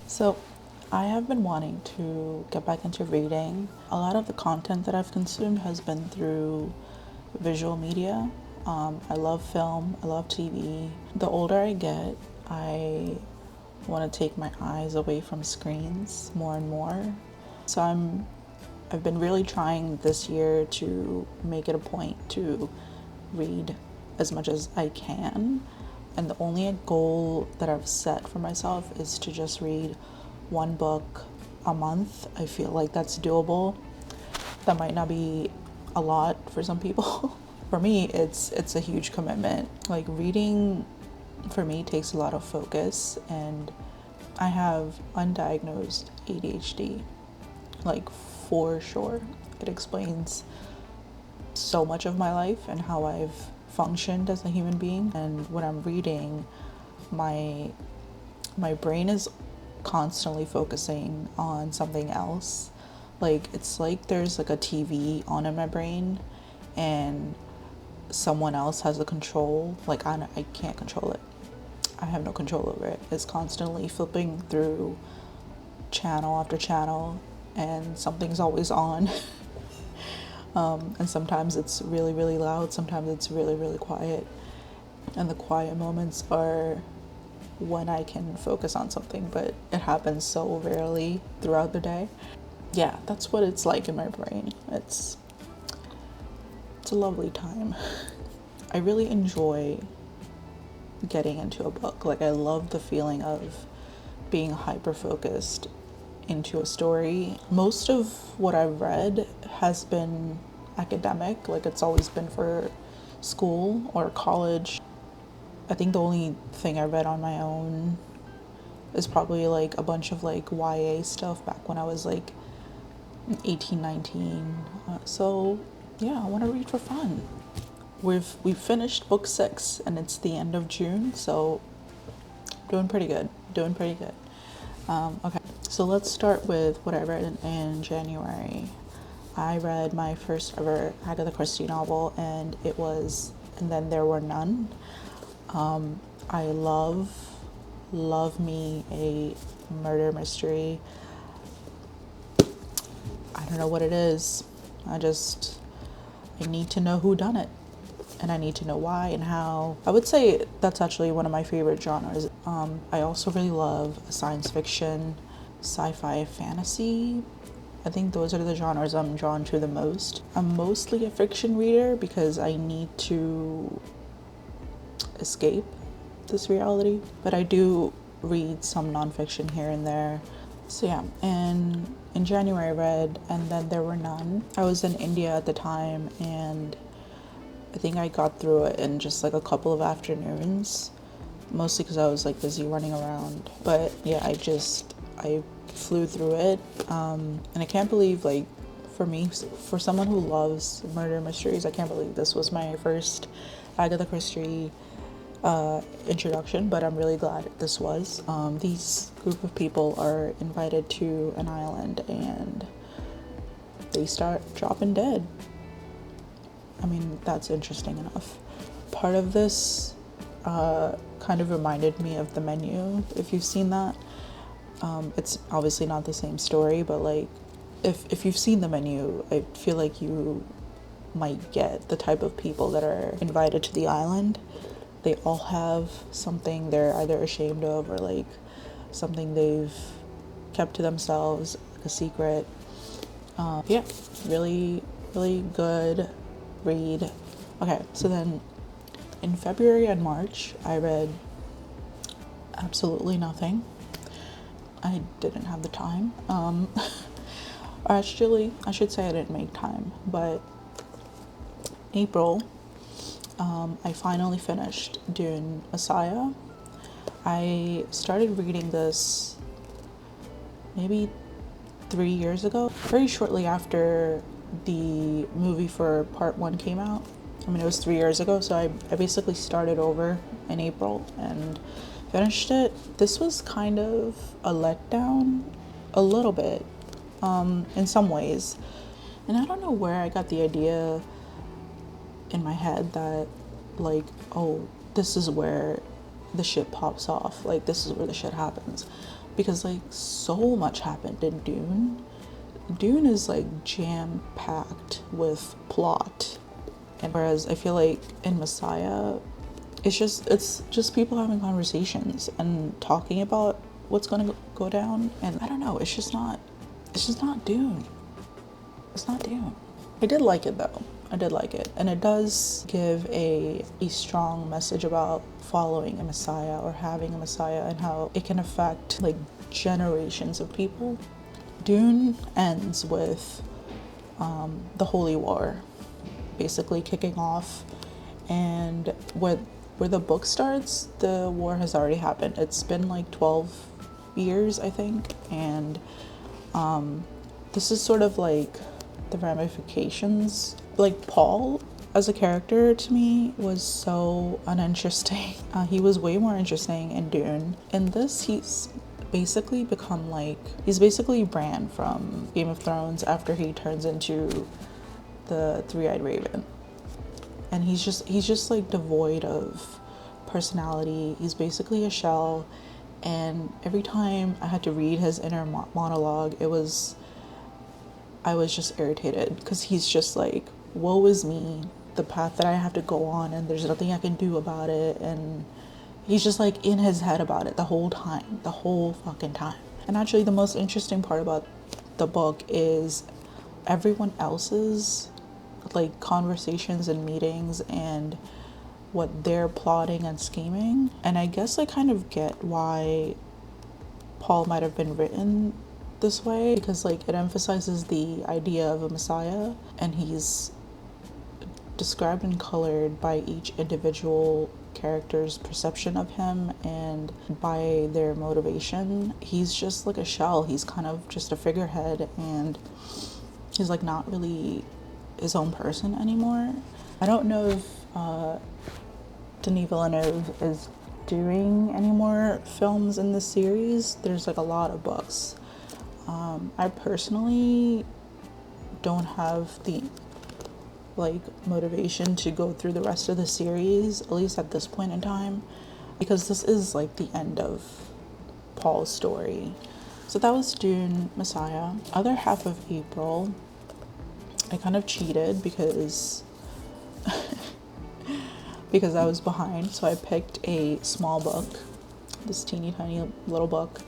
So, I have been wanting to get back into reading. A lot of the content that I've consumed has been through visual media. I love film, I love TV. The older I get, I want to take my eyes away from screens more and more. So I've been really trying this year to make it a point to read as much as I can. And the only goal that I've set for myself is to just read one book a month. I feel like that's doable. That might not be a lot for some people. For me, it's a huge commitment. Like, reading for me takes a lot of focus, and I have undiagnosed ADHD, like, for sure. It explains so much of my life and how I've functioned as a human being. And when I'm reading, my brain is constantly focusing on something else. Like, it's like there's like a TV on in my brain and someone else has the control. Like, I can't control it. I have no control over it. It's constantly flipping through channel after channel and something's always on. And sometimes it's really, really loud. Sometimes it's really, really quiet. And the quiet moments are when I can focus on something, but it happens so rarely throughout the day. Yeah, that's what it's like in my brain. It's a lovely time. I really enjoy getting into a book. Like, I love the feeling of being hyper focused into a story. Most of what I've read has been academic. Like, it's always been for school or college. I think the only thing I read on my own is probably like a bunch of like YA stuff back when I was like 18, 19. So yeah, I want to read for fun. We've finished book 6 and it's the end of June, so doing pretty good. Okay, so let's start with what I read in January. I read my first ever Agatha Christie novel, and it was And Then There Were None. I love me a murder mystery. I don't know what it is. I need to know who done it, and I need to know why and how. I would say that's actually one of my favorite genres. I also really love science fiction, sci-fi, fantasy. I think those are the genres I'm drawn to the most. I'm mostly a fiction reader because I need to escape this reality, but I do read some nonfiction here and there. So yeah, and in January I read And Then There Were None. I was in India at the time, and I think I got through it in just like a couple of afternoons, mostly because I was like busy running around. But yeah, I flew through it, and I can't believe, like, for me, for someone who loves murder mysteries, I can't believe this was my first Agatha Christie introduction, but I'm really glad this was. These group of people are invited to an island and they start dropping dead. I mean, that's interesting enough. Part of this kind of reminded me of The Menu, if you've seen that. It's obviously not the same story, but like, if you've seen The Menu, I feel like you might get the type of people that are invited to the island. They all have something they're either ashamed of or like something they've kept to themselves, like a secret. Yeah, really, really good read. Okay, so then in February and March, I read absolutely nothing. I didn't have the time. Actually, I should say I didn't make time, but April, I finally finished Dune Messiah. I started reading this maybe 3 years ago, very shortly after the movie for part 1 came out. I mean, it was 3 years ago, so I basically started over in April and finished it. This was kind of a letdown, a little bit, in some ways. And I don't know where I got the idea in my head that, like, oh, this is where the shit pops off, like, this is where the shit happens. because like so much happened in Dune. Dune is like jam packed with plot, and whereas I feel like in Messiah, it's just people having conversations and talking about what's gonna go down, and I don't know, it's just not Dune. It's not Dune. I did like it though. I did like it, and it does give a strong message about following a Messiah or having a Messiah and how it can affect like generations of people. Dune ends with the Holy War basically kicking off, and where the book starts, the war has already happened. It's been like 12 years, I think, and this is sort of like the ramifications. Like Paul as a character to me was so uninteresting. He was way more interesting in Dune. In this, he's basically Bran from Game of Thrones after he turns into the three-eyed raven, and he's just like devoid of personality. He's basically a shell, and every time I had to read his inner monologue, I was just irritated because he's just like, woe is me, the path that I have to go on, and there's nothing I can do about it. And he's just like in his head about it the whole fucking time. And actually, the most interesting part about the book is everyone else's like conversations and meetings and what they're plotting and scheming. And I guess I kind of get why Paul might have been written this way, because like it emphasizes the idea of a Messiah, and he's described and colored by each individual character's perception of him and by their motivation. He's just like a shell. He's kind of just a figurehead, and he's like not really his own person anymore. I don't know if Denis Villeneuve is doing any more films in this series. There's like a lot of books. I personally don't have the like motivation to go through the rest of the series, at least at this point in time, because this is like the end of Paul's story. So that was Dune, Messiah. Other half of April, I kind of cheated because because I was behind, so I picked a small book, this teeny tiny little book.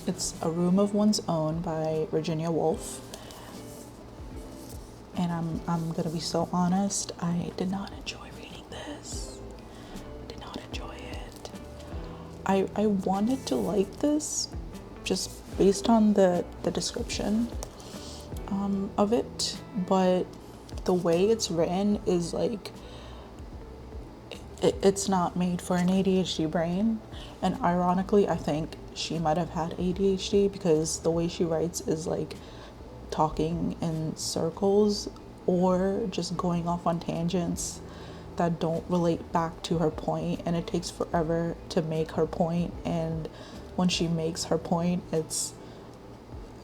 It's A Room of One's Own by Virginia Woolf. And I'm gonna be so honest, I did not enjoy reading this. I did not enjoy it. I wanted to like this just based on the description of it, but the way it's written is like it's not made for an ADHD brain. And ironically, I think she might have had ADHD, because the way she writes is like talking in circles or just going off on tangents that don't relate back to her point, and it takes forever to make her point. And when she makes her point, it's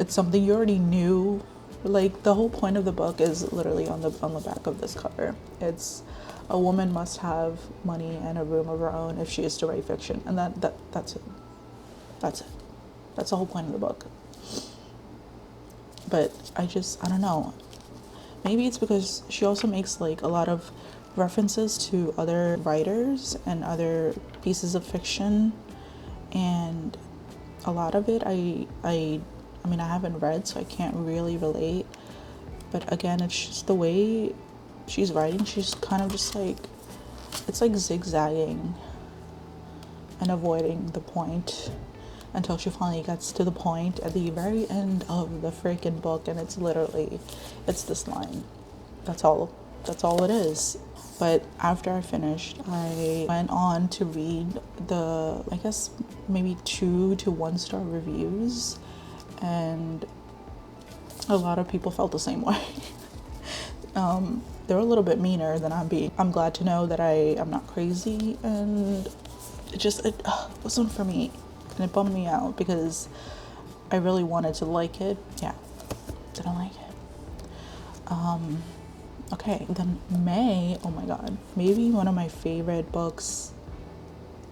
something you already knew. Like the whole point of the book is literally on the back of this cover. It's a woman must have money and a room of her own if she is to write fiction, and that's it. That's the whole point of the book. But I don't know. Maybe it's because she also makes like a lot of references to other writers and other pieces of fiction, and a lot of it I mean I haven't read, so I can't really relate. But again, it's just the way she's writing. She's kind of just like, it's like zigzagging and avoiding the point until she finally gets to the point at the very end of the freaking book, and it's this line. That's all it is. But after I finished, I went on to read the, I guess maybe 2 to 1 star reviews, and a lot of people felt the same way. They're a little bit meaner than I'm being. I'm glad to know that I am not crazy, and it wasn't for me. And it bummed me out because I really wanted to like it. Yeah, didn't like it. Okay, then May, oh my god, maybe one of my favorite books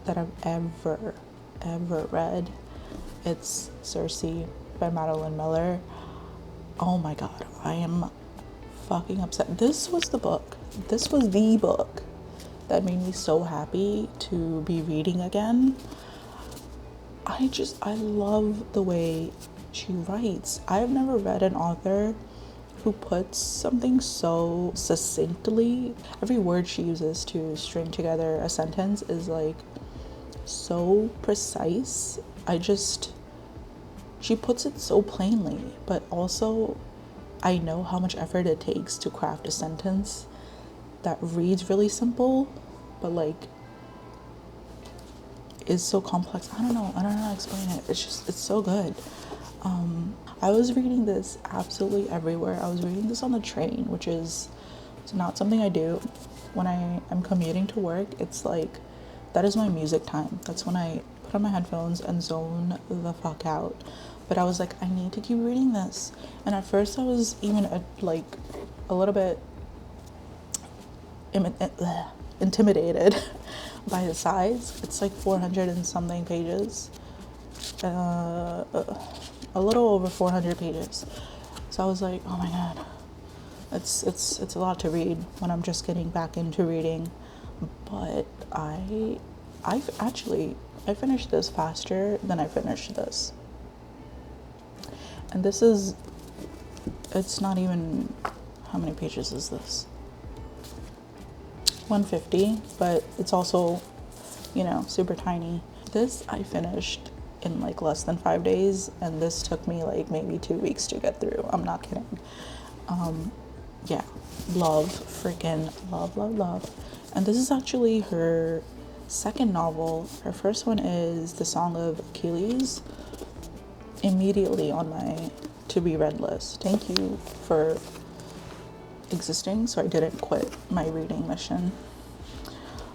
that I've ever read It's Circe by Madeline Miller. Oh my god, I am fucking upset. This was the book that made me so happy to be reading again. I love the way she writes. I've never read an author who puts something so succinctly. Every word she uses to string together a sentence is like so precise. She puts it so plainly, but also I know how much effort it takes to craft a sentence that reads really simple, but like is so complex. I don't know how to explain it. It's so good. I was reading this absolutely everywhere. I was reading this on the train, which is not something I do when I am commuting to work. It's like, that is my music time. That's when I put on my headphones and zone the fuck out. But I was like, I need to keep reading this. And at first I was even a little bit intimidated by the size. It's like 400 and something pages. A little over 400 pages. So I was like, oh my god, it's a lot to read when I'm just getting back into reading. But I finished this faster than I finished this. And it's not even, how many pages is this? 150, but it's also, super tiny. This I finished in like less than 5 days, and this took me like maybe 2 weeks to get through. I'm not kidding. Yeah, freaking love. And this is actually her second novel. Her first one is The Song of Achilles, immediately on my to be read list. Thank you for existing so I didn't quit my reading mission.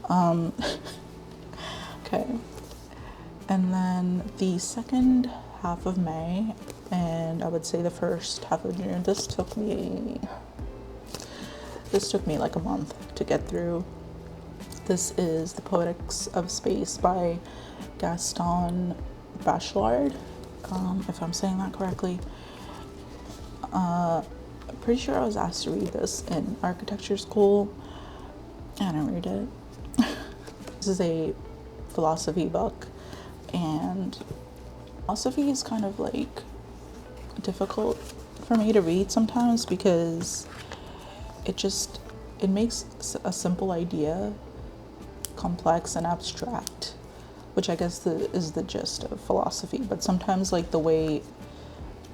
Okay. And then the second half of May, and I would say the first half of June, this took me like a month to get through. This is The Poetics of Space by Gaston Bachelard, if I'm saying that correctly. I'm pretty sure I was asked to read this in architecture school. I didn't read it. This is a philosophy book, and philosophy is kind of like difficult for me to read sometimes because it makes a simple idea complex and abstract, which I guess is the gist of philosophy. But sometimes like the way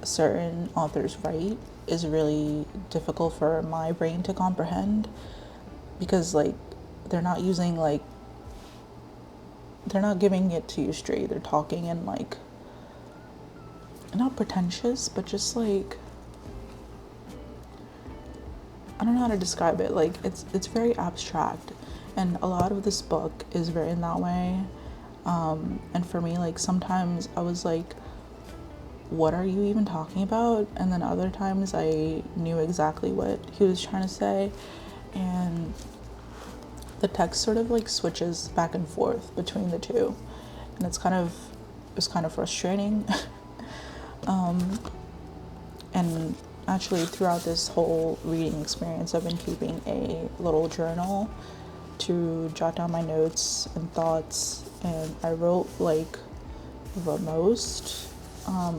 certain authors write is really difficult for my brain to comprehend, because like they're not giving it to you straight. They're talking in like, not pretentious, but just like, I don't know how to describe it. Like it's very abstract, and a lot of this book is written that way. And for me, like sometimes I was like, what are you even talking about? And then other times I knew exactly what he was trying to say, and the text sort of like switches back and forth between the two, and it's kind of frustrating. And actually throughout this whole reading experience, I've been keeping a little journal to jot down my notes and thoughts, and I wrote like the most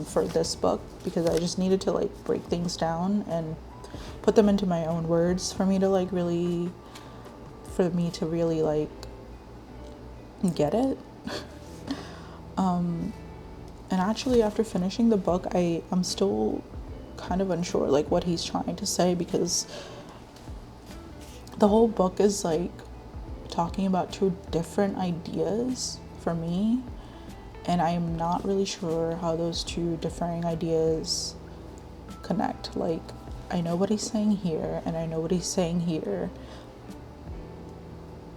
for this book because I just needed to like break things down and put them into my own words for me to really like get it. And actually after finishing the book, I'm still kind of unsure like what he's trying to say, because the whole book is like talking about two different ideas for me, and I am not really sure how those two differing ideas connect. Like, I know what he's saying here and I know what he's saying here,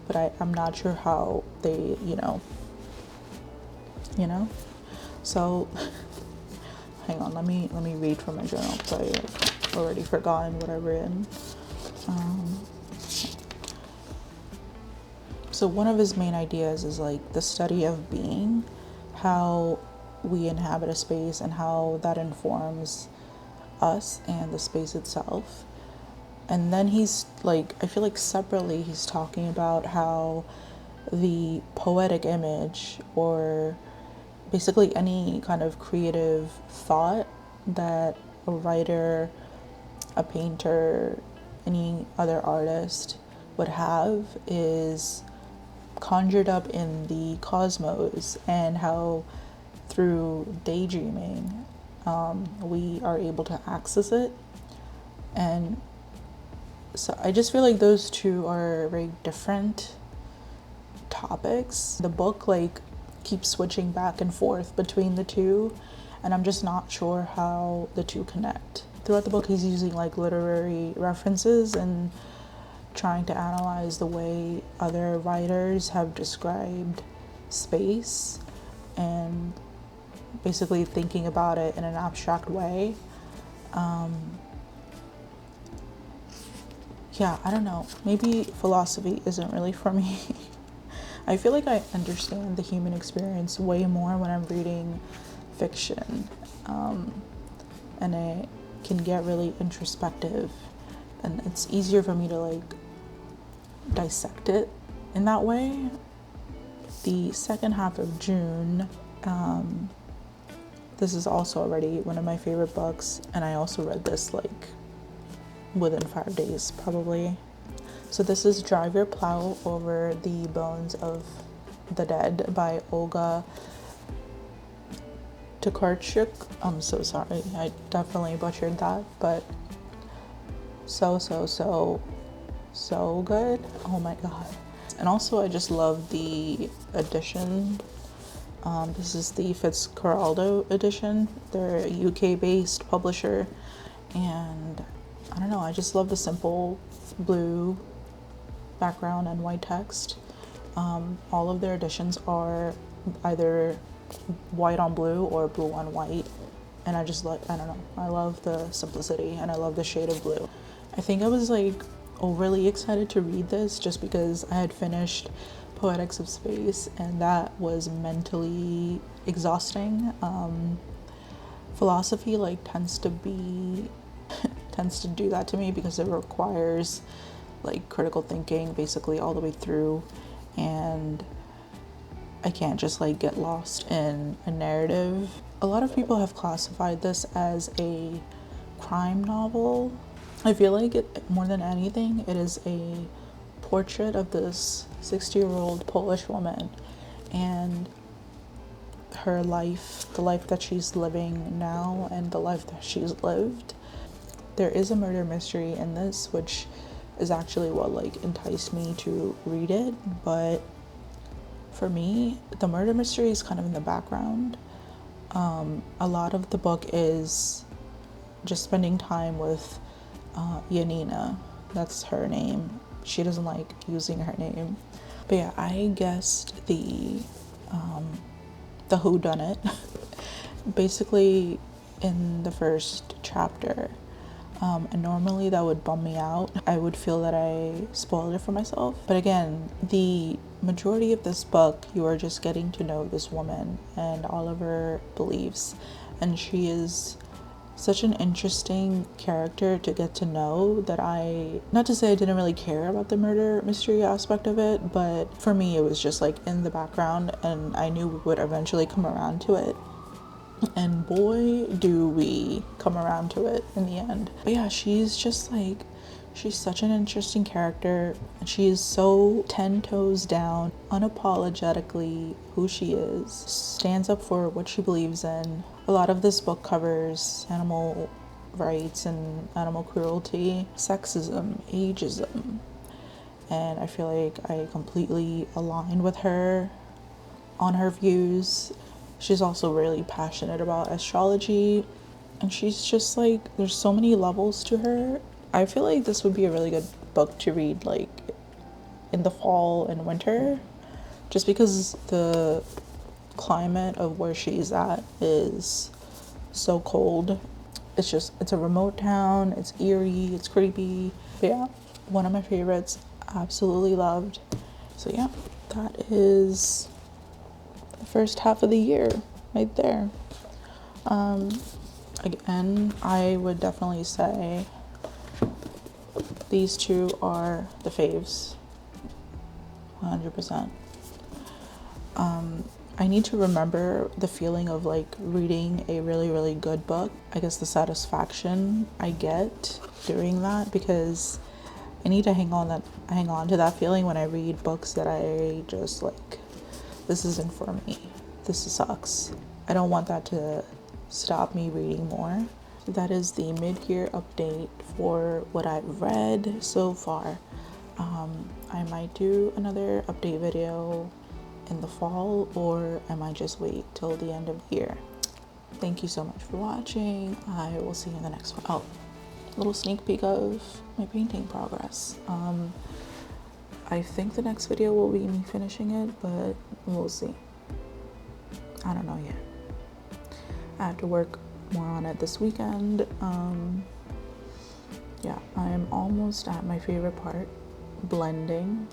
but I'm not sure how they, so hang on, let me read from my journal because I like already forgotten what I've written. So one of his main ideas is like the study of being, how we inhabit a space and how that informs us and the space itself. And then he's like, I feel like separately he's talking about how the poetic image, or basically any kind of creative thought that a writer, a painter, any other artist would have, is conjured up in the cosmos, and how through daydreaming we are able to access it. And so I just feel like those two are very different topics. The book like keeps switching back and forth between the two, and I'm just not sure how the two connect. Throughout the book he's using like literary references and trying to analyze the way other writers have described space, and basically thinking about it in an abstract way. Yeah, I don't know. Maybe philosophy isn't really for me. I feel like I understand the human experience way more when I'm reading fiction. And it can get really introspective. And it's easier for me to like dissect it in that way. The second half of June, this is also already one of my favorite books. And I also read this like within 5 days probably. So this is Drive Your Plow Over the Bones of the Dead by Olga Tokarczuk. I'm so sorry, I definitely butchered that, but so good. Oh my god. And also I just love the edition. This is the Fitzcarraldo edition. They're a UK based publisher, and I don't know, I just love the simple blue background and white text. All of their editions are either white on blue or blue on white, and I just like, I don't know, I love the simplicity and I love the shade of blue. I think I was like overly excited to read this just because I had finished Poetics of Space, and that was mentally exhausting. Philosophy like tends to do that to me because it requires like critical thinking basically all the way through, and I can't just like get lost in a narrative. A lot of people have classified this as a crime novel. I feel like it, more than anything, it is a portrait of this 60-year-old Polish woman and her life, the life that she's living now and the life that she's lived. There is a murder mystery in this, which is actually what like enticed me to read it, but for me the murder mystery is kind of in the background. A lot of the book is just spending time with Yanina, that's her name. She doesn't like using her name, but yeah, I guessed the whodunit basically in the first chapter. And normally that would bum me out. I would feel that I spoiled it for myself. But again, the majority of this book, you are just getting to know this woman and all of her beliefs. And she is such an interesting character to get to know that not to say I didn't really care about the murder mystery aspect of it, but for me it was just like in the background, and I knew we would eventually come around to it. And boy, do we come around to it in the end. But yeah, she's just like, she's such an interesting character, and she is so 10 toes down, unapologetically who she is, stands up for what she believes in. A lot of this book covers animal rights and animal cruelty, sexism, ageism, and I feel like I completely align with her on her views. She's also really passionate about astrology, and she's just like, there's so many levels to her. I feel like this would be a really good book to read like in the fall and winter, just because the climate of where she's at is so cold. It's a remote town, it's eerie, it's creepy. But yeah, one of my favorites, absolutely loved. So yeah, that is the first half of the year. right there. Again, I would definitely say these two are the faves, 100%. I need to remember the feeling of like reading a really, really good book. I guess the satisfaction I get during that, because I need to hang on to that feeling when I read books that I just like, this isn't for me. This sucks. I don't want that to stop me reading more. So that is the mid-year update for what I've read so far. I might do another update video in the fall, or I might just wait till the end of the year. Thank you so much for watching. I will see you in the next one. Oh, little sneak peek of my painting progress. I think the next video will be me finishing it, but we'll see. I don't know yet. I have to work more on it this weekend. Yeah, I'm almost at my favorite part, blending.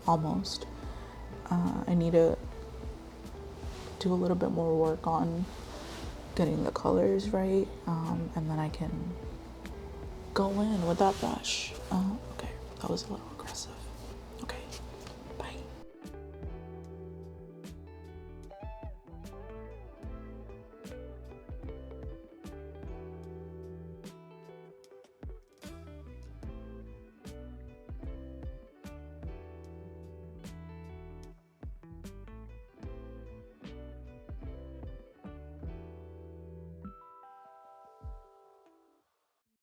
Almost. I need to do a little bit more work on getting the colors right, and then I can go in with that brush. Okay, that was a little